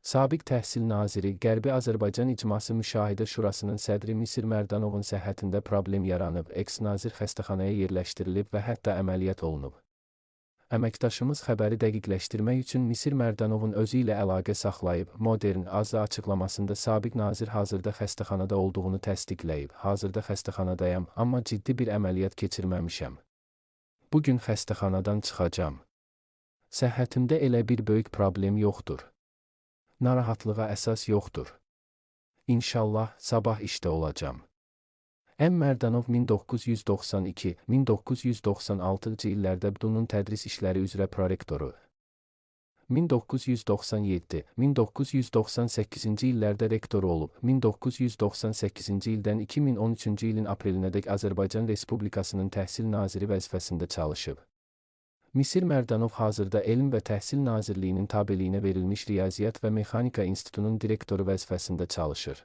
Sabiq Təhsil Naziri, Qərbi Azərbaycan İcması Müşahidə Şurasının sədri Misir Mərdanovun səhhətində problem yaranıb, eks-nazir xəstəxanaya yerləşdirilib və hətta əməliyyat olunub. Əməkdaşımız xəbəri dəqiqləşdirmək üçün Misir Mərdanovun özü ilə əlaqə saxlayıb, Modern AZ açıqlamasında sabiq nazir hazırda xəstəxanada olduğunu təsdiqləyib. Hazırda xəstəxanadayam, amma ciddi bir əməliyyat keçirməmişəm. Bugün xəstəxanadan çıxacam. Səhhətimdə elə bir böyük problem yoxdur. Narahatlığa əsas yoxdur. İnşallah sabah işdə olacam. M. Mərdanov 1992-1996-cı illərdə BDU-nun tədris işləri üzrə prorektoru. 1997-1998-ci illərdə rektoru olub. 1998-ci ildən 2013-cü ilin aprelinədək Azərbaycan Respublikasının Təhsil Naziri vəzifəsində çalışıb. Misir Mərdanov hazırda Elm və Təhsil Nazirliyinin tabeliyinə verilmiş Riyaziyyat və Mexanika İnstitutunun direktoru vəzifəsində çalışır.